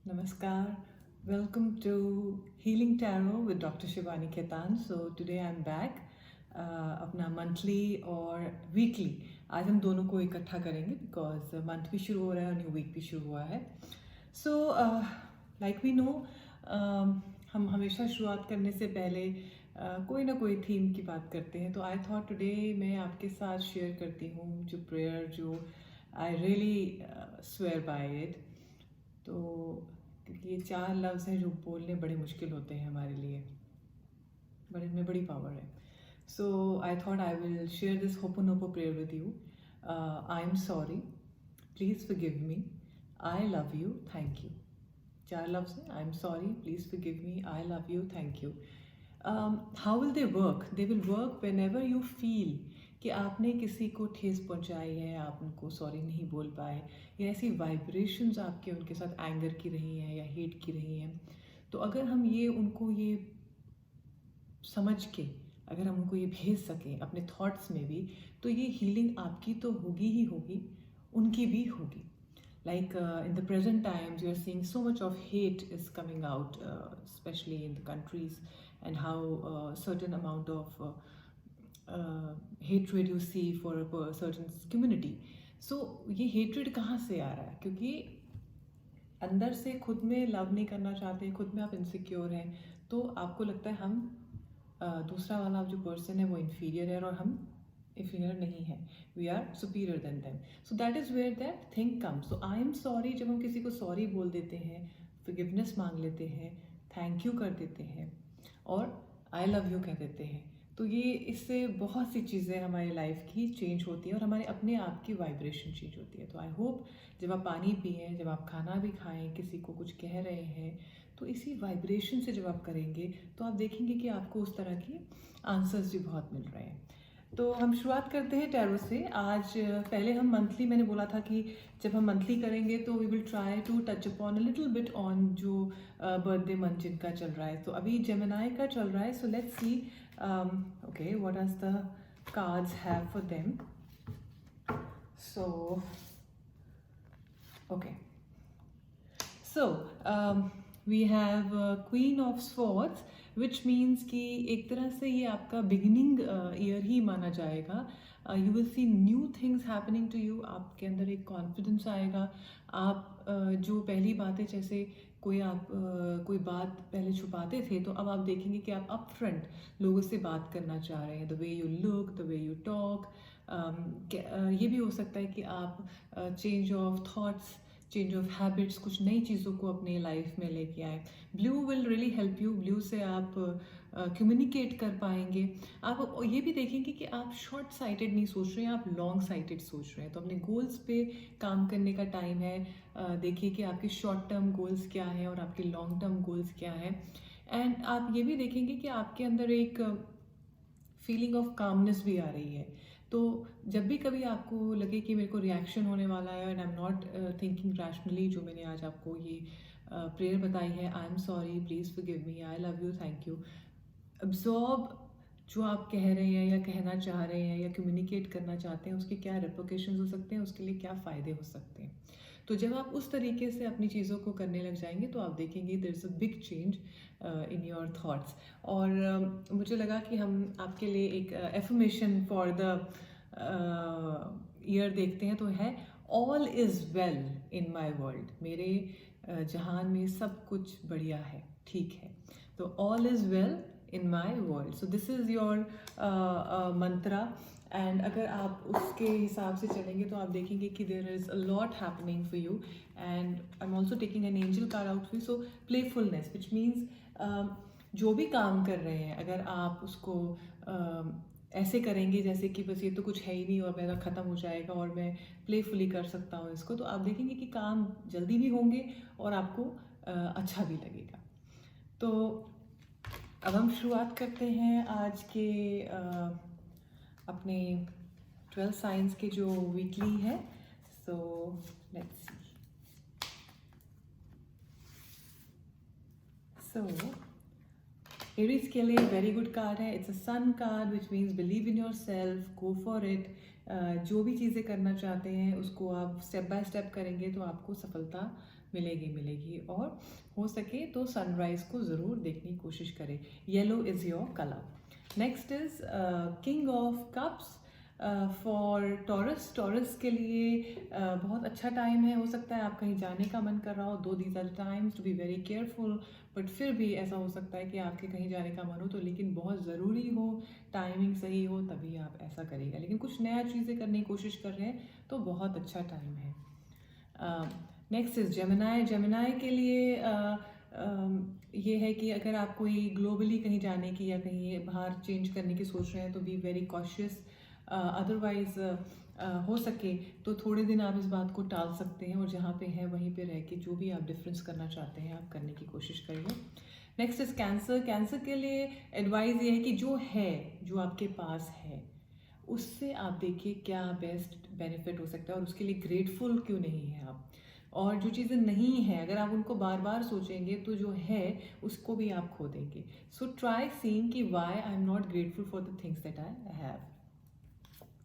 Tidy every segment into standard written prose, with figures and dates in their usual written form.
Namaskar. Welcome to Healing Tarot with Dr. Shivani Ketan. So today I'm back. अपना monthly और weekly आज हम दोनों को इकट्ठा करेंगे बिकॉज मंथ भी शुरू हो रहा है और न्यू वीक भी शुरू हुआ है. सो लाइक वी नो, हम हमेशा शुरुआत करने से पहले कोई ना कोई थीम की बात करते हैं. तो आई थॉट टुडे मैं आपके साथ शेयर करती हूँ जो प्रेयर जो I really swear by it. तो क्योंकि ये 4 लफ्ज़ हैं जो बोलने बड़े मुश्किल होते हैं हमारे लिए, बट इनमें बड़ी पावर है. So I thought I will share this Hooponopono prayer with you. I am sorry, please forgive me, I love you, thank you. 4 लफ्ज़ हैं. I am sorry, please forgive me, I love you, thank you. How will they work? They will work whenever you feel कि आपने किसी को ठेस पहुंचाई है, आप उनको सॉरी नहीं बोल पाए, या ऐसी वाइब्रेशंस आपके उनके साथ एंगर की रही हैं या हेट की रही हैं. तो अगर हम ये उनको ये समझ के अगर हम उनको ये भेज सकें अपने थॉट्स में भी, तो ये हीलिंग आपकी तो होगी ही होगी, उनकी भी होगी. Like in the present times, you are seeing so much of hate is coming out, especially in the countries, and how certain amount of hatred you see for a certain community. So ये hatred कहाँ से आ रहा है? क्योंकि अंदर से खुद में लव नहीं करना चाहते, खुद में आप इनसिक्योर हैं, तो आपको लगता है हम दूसरा वाला जो पर्सन है वो इन्फीरियर है और हम इन्फीरियर नहीं है, we are superior than them. So that is where that thing comes. So I am sorry, जब हम किसी को सॉरी बोल देते हैं, फॉरगिवनेस मांग लेते हैं, थैंक यू कर देते हैं और आई लव यू कह देते हैं, तो ये इससे बहुत सी चीज़ें हमारी लाइफ की चेंज होती हैं और हमारे अपने आप की वाइब्रेशन चेंज होती है. तो आई होप जब आप पानी पिएं, जब आप खाना भी खाएं, किसी को कुछ कह रहे हैं, तो इसी वाइब्रेशन से जब आप करेंगे तो आप देखेंगे कि आपको उस तरह की आंसर्स भी बहुत मिल रहे हैं. तो हम शुरुआत करते हैं टैरो से. आज पहले हम मंथली, मैंने बोला था कि जब हम मंथली करेंगे तो we will try to touch upon a little bit on जो बर्थडे मंथ जिनका चल रहा है. तो अभी जेमिनाई का चल रहा है. So let's see okay what does the cards have for them. So okay, so we have queen of swords, which means कि एक तरह से ये आपका बिगिनिंग ईयर ही माना जाएगा. You will see new things happening to you. आपके अंदर एक कॉन्फिडेंस आएगा. आप जो पहली बातें, जैसे कोई बात पहले छुपाते थे, तो अब आप देखेंगे कि आप अप फ्रंट लोगों से बात करना चाह रहे हैं. The way you look, the way you talk. ये भी हो सकता है कि आप change of thoughts, change of habits, कुछ नई चीज़ों को अपने लाइफ में लेके आए. Blue will really help you. Blue से आप कम्युनिकेट कर पाएंगे. आप ये भी देखेंगे कि आप शॉर्ट साइटेड नहीं सोच रहे हैं, आप लॉन्ग साइटेड सोच रहे हैं. तो अपने गोल्स पे काम करने का टाइम है. देखिए कि आपके शॉर्ट टर्म गोल्स क्या हैं और आपके लॉन्ग टर्म गोल्स क्या हैं. एंड आप ये भी देखेंगे कि आपके अंदर एक फीलिंग ऑफ कामनेस भी आ रही है. तो जब भी कभी आपको लगे कि मेरे को रिएक्शन होने वाला है and I am not thinking rationally, जो मैंने आज आपको ये प्रेयर बताई है, आई am sorry, please forgive me, I love you, thank you, absorb जो आप कह रहे हैं या कहना चाह रहे हैं या कम्युनिकेट करना चाहते हैं, उसके क्या रेपोकेशंस हो सकते हैं, उसके लिए क्या फ़ायदे हो सकते हैं. तो जब आप उस तरीके से अपनी चीज़ों को करने लग जाएंगे तो आप देखेंगे there is a big change in your thoughts. और मुझे लगा कि हम आपके लिए एक एफर्मेशन फॉर द ईयर देखते हैं. तो है, all is well in my world. मेरे जहान में सब कुछ बढ़िया है, ठीक है. तो all is well in my world. So this is your Mantra. And अगर आप उसके हिसाब से चलेंगे तो आप देखेंगे कि there is a lot happening for you. And I am also taking an angel card out for you. So playfulness, which means जो भी काम कर रहे हैं, अगर आप उसको ऐसे करेंगे जैसे कि बस ये तो कुछ है ही नहीं और मेरा ख़त्म हो जाएगा और मैं प्लेफुली कर सकता हूँ इसको, तो आप देखेंगे कि काम जल्दी भी होंगे और आपको अच्छा भी लगेगा. तो अब हम शुरुआत करते हैं आज के अपने 12 साइंस के जो वीकली है. So let's C. So Aries के लिए वेरी गुड कार्ड है. It's a sun card, which means believe in yourself, go for it. जो भी चीज़ें करना चाहते हैं उसको आप स्टेप बाय स्टेप करेंगे तो आपको सफलता मिलेगी। और हो सके तो सनराइज़ को ज़रूर देखने की कोशिश करें। Yellow is your colour. Next is king of cups for taurus के लिए बहुत अच्छा टाइम है। हो सकता है आप कहीं जाने का मन कर रहा हो, though these are times to be very careful, but फिर भी ऐसा हो सकता है कि आपके कहीं जाने का मन हो तो, लेकिन बहुत ज़रूरी हो, टाइमिंग सही हो, तभी आप ऐसा करिएगा। लेकिन कुछ नया चीज़ें करने की कोशिश कर रहे हैं तो बहुत अच्छा टाइम है। नेक्स्ट इज जेमिनाई के लिए ये है कि अगर आप कोई ग्लोबली कहीं जाने की या कहीं बाहर चेंज करने की सोच रहे हैं तो बी वेरी कॉशियस। अदरवाइज हो सके तो थोड़े दिन आप इस बात को टाल सकते हैं और जहाँ पे है वहीं पे रह के जो भी आप डिफरेंस करना चाहते हैं आप करने की कोशिश करिए। नेक्स्ट इज कैंसर के लिए एडवाइस ये है कि जो आपके पास है उससे आप देखिए क्या बेस्ट बेनिफिट हो सकता है और उसके लिए ग्रेटफुल क्यों नहीं है आप। और जो चीज़ें नहीं हैं अगर आप उनको बार बार सोचेंगे तो जो है उसको भी आप खो देंगे। सो ट्राई सीइंग कि why I am not grateful for the things that I have.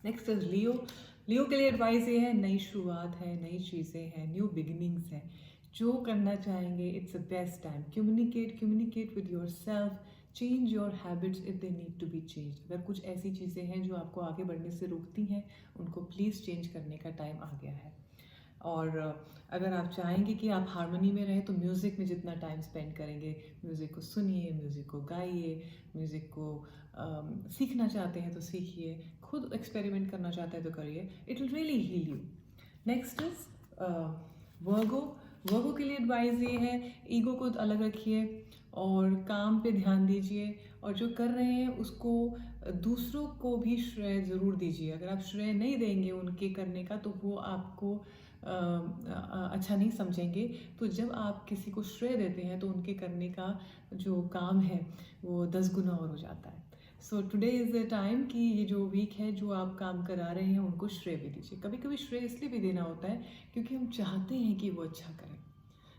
Next is Leo के लिए एडवाइस ये है, नई शुरुआत है, नई चीज़ें हैं, न्यू बिगिनिंग्स हैं। जो करना चाहेंगे it's a best time. Communicate with yourself, change your habits if they need to be change. अगर कुछ ऐसी चीज़ें हैं जो आपको आगे बढ़ने से रोकती हैं उनको प्लीज़ चेंज करने का टाइम आ गया है। और अगर आप चाहेंगे कि आप हार्मनी में रहें तो म्यूज़िक में जितना टाइम स्पेंड करेंगे, म्यूज़िक को सुनिए, म्यूज़िक को गाइए, म्यूज़िक को सीखना चाहते हैं तो सीखिए, खुद एक्सपेरिमेंट करना चाहते हैं तो करिए, it will really heal you. Next is Virgo के लिए एडवाइस ये है, ईगो को अलग रखिए और काम पे ध्यान दीजिए और जो कर रहे हैं उसको दूसरों को भी श्रेय ज़रूर दीजिए। अगर आप श्रेय नहीं देंगे उनके करने का तो वो आपको अच्छा नहीं समझेंगे। तो जब आप किसी को श्रेय देते हैं तो उनके करने का जो काम है वो 10 गुना और हो जाता है। So today is the time कि ये जो वीक है जो आप काम करा रहे हैं उनको श्रेय भी दीजिए। कभी कभी श्रेय इसलिए भी देना होता है क्योंकि हम चाहते हैं कि वो अच्छा करें।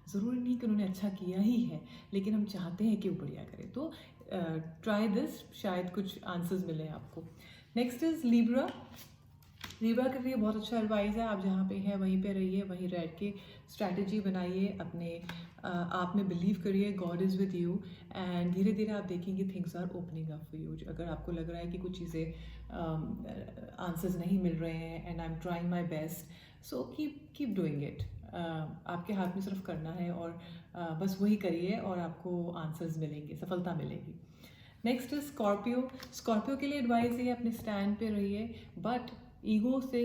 ज़रूरी नहीं कि उन्होंने अच्छा किया ही है, लेकिन हम चाहते हैं कि वो बढ़िया करें। तो ट्राई दिस, शायद कुछ आंसर्स मिले आपको। नेक्स्ट इज लिब्रा के लिए बहुत अच्छा एडवाइस है। आप जहाँ पे हैं वहीं पे रहिए, वहीं रह के स्ट्रैटेजी बनाइए, अपने आप में बिलीव करिए, God is with you and धीरे धीरे आप देखेंगे things are opening up for you. अगर आपको लग रहा है कि कुछ चीज़ें आंसर्स नहीं मिल रहे हैं and I am trying my best, so keep doing it. आपके हाथ में सिर्फ करना है और बस वही करिए और आपको आंसर्स मिलेंगे, सफलता मिलेगी। नेक्स्ट इज स्कॉर्पियो के लिए एडवाइस है अपने स्टैंड पे रहिए, बट ईगो से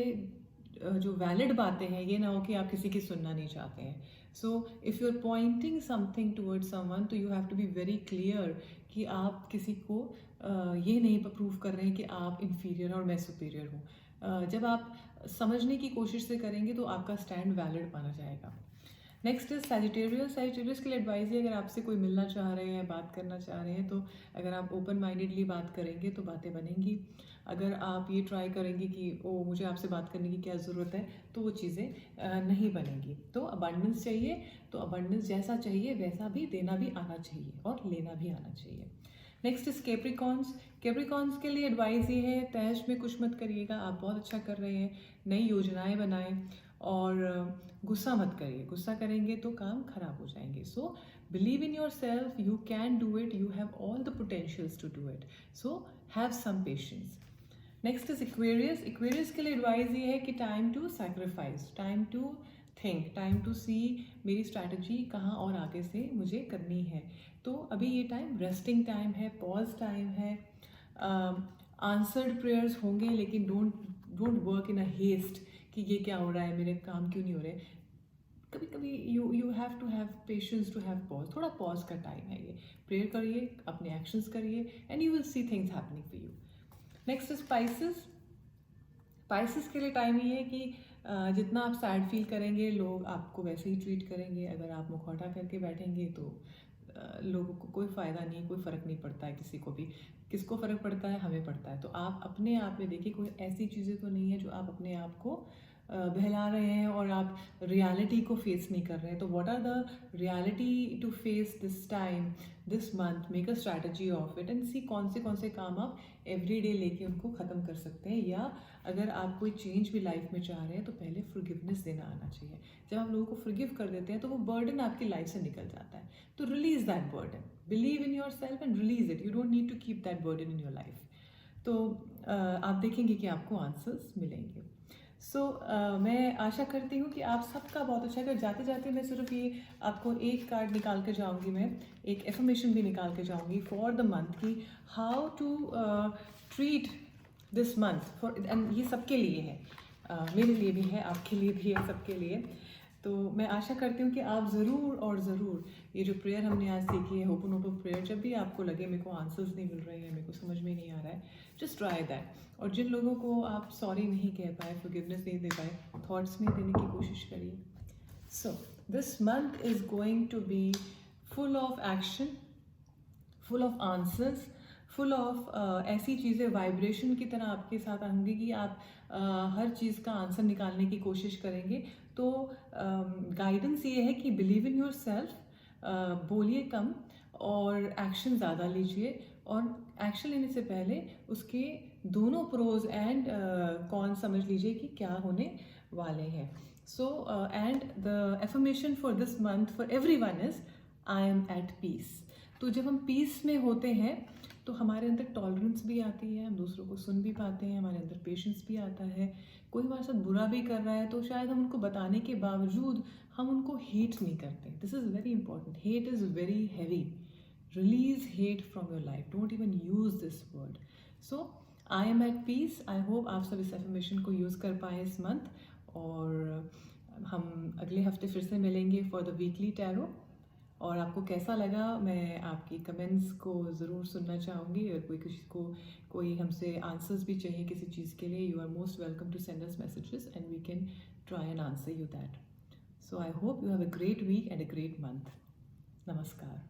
जो वैलिड बातें हैं ये ना हो कि आप किसी की सुनना नहीं चाहते हैं। So if you are pointing something towards someone तो you have to be very clear कि आप किसी को ये नहीं प्रूव कर रहे हैं कि आप इन्फीरियर और मैं सुपीरियर हूँ। जब आप समझने की कोशिश से करेंगे तो आपका स्टैंड वैलिड माना जाएगा। नेक्स्ट इज सैजिटेरियस के लिए एडवाइस है, अगर आपसे कोई मिलना चाह रहे हैं, बात करना चाह रहे हैं, तो अगर आप ओपन माइंडेडली बात करेंगे तो बातें बनेंगी। अगर आप ये ट्राई करेंगे कि ओ मुझे आपसे बात करने की क्या ज़रूरत है, तो वो चीज़ें नहीं बनेंगी। तो अबंडेंस चाहिए तो अबंडेंस जैसा चाहिए वैसा भी देना भी आना चाहिए और लेना भी आना चाहिए। नेक्स्ट इज कैप्रिकॉन्स के लिए एडवाइस ये है, तहश में कुछ मत करिएगा, आप बहुत अच्छा कर रहे हैं, नई योजनाएं बनाएं और गुस्सा मत करिए। गुस्सा करेंगे तो काम खराब हो जाएंगे। So believe in yourself, you can do it, you have all the potentials to do it, so have some patience. Next is Aquarius के लिए एडवाइस ये है कि time to sacrifice, time to think, time to see मेरी strategy कहाँ और आगे से मुझे करनी है। तो अभी ये टाइम रेस्टिंग टाइम है, पॉज टाइम है। आंसर्ड प्रेयर्स होंगे लेकिन don't work in a haste कि ये क्या हो रहा है, मेरे काम क्यों नहीं हो रहे। कभी कभी you have to have patience to have pause, थोड़ा पॉज का टाइम है ये। प्रेयर करिए, अपने एक्शंस करिए and you will see things happening for you. Next is Pisces के लिए टाइम ये है कि जितना आप सैड फील करेंगे लोग आपको वैसे ही ट्रीट करेंगे। अगर आप मुखौटा करके बैठेंगे तो लोगों को कोई फ़ायदा नहीं, कोई फ़र्क नहीं पड़ता है किसी को भी। किसको फ़र्क पड़ता है? हमें पड़ता है। तो आप अपने आप में देखिए कोई ऐसी चीज़ें तो नहीं है जो आप अपने आप को बहला रहे हैं और आप रियलिटी को फेस नहीं कर रहे हैं, तो what are the reality to face this time, this month, make a strategy of it and see कौन से काम आप एवरी डे लेके उनको ख़त्म कर सकते हैं। या अगर आप कोई चेंज भी लाइफ में चाह रहे हैं तो पहले फॉरगिवनेस देना आना चाहिए। जब आप लोगों को फॉरगिव कर देते हैं तो वो बर्डन आपकी लाइफ से निकल जाता है। तो release that burden, believe in yourself and release it, you don't need to keep that burden in your life. तो आप देखेंगे कि आपको आंसर्स मिलेंगे। मैं आशा करती हूँ कि आप सबका बहुत अच्छा है। जाते जाते मैं सिर्फ ये आपको एक कार्ड निकाल के जाऊँगी, मैं एक एफर्मेशन भी निकाल के जाऊँगी फॉर द मंथ की how to treat this month for, and ये सबके लिए है, मेरे लिए भी है, आपके लिए भी है, सबके लिए। तो मैं आशा करती हूँ कि आप ज़रूर और ज़रूर ये जो प्रेयर हमने आज सीखी है, होपोनोपो प्रेयर, जब भी आपको लगे मेरे को आंसर्स नहीं मिल रहे हैं, मेरे को समझ में नहीं आ रहा है, जस्ट ट्राई दैट। और जिन लोगों को आप सॉरी नहीं कह पाए, फॉरगिवनेस नहीं दे पाए, थॉट्स में देने की कोशिश करिए। So this month is going to be full of action, full of answers, full of ऐसी चीज़ें वाइब्रेशन की तरह आपके साथ आएंगी कि आप हर चीज़ का आंसर निकालने की कोशिश करेंगे। तो गाइडेंस ये है कि बिलीव इन योर सेल्फ, बोलिए कम और एक्शन ज़्यादा लीजिए, और एक्शन लेने से पहले उसके दोनों प्रोज एंड कॉन समझ लीजिए कि क्या होने वाले हैं। So and the affirmation for this month for everyone is I am at peace. तो जब हम पीस में होते हैं तो हमारे अंदर टॉलरेंस भी आती है, हम दूसरों को सुन भी पाते हैं, हमारे अंदर पेशेंस भी आता है। कोई हमारे साथ बुरा भी कर रहा है तो शायद हम उनको बताने के बावजूद हम उनको हेट नहीं करते। This is very important, hate is very heavy. Release hate from your life, don't even use this word. So I am at peace. I hope आप सब इस एफर्मेशन को यूज़ कर पाए इस मंथ, और हम अगले हफ्ते फिर से मिलेंगे फॉर द वीकली टैरो। और आपको कैसा लगा, मैं आपकी कमेंट्स को ज़रूर सुनना चाहूँगी। और कोई किसी को कोई हमसे आंसर्स भी चाहिए किसी चीज़ के लिए, you are most welcome to send us messages and we can try and answer you that. So I hope you have a great week and a great month. नमस्कार।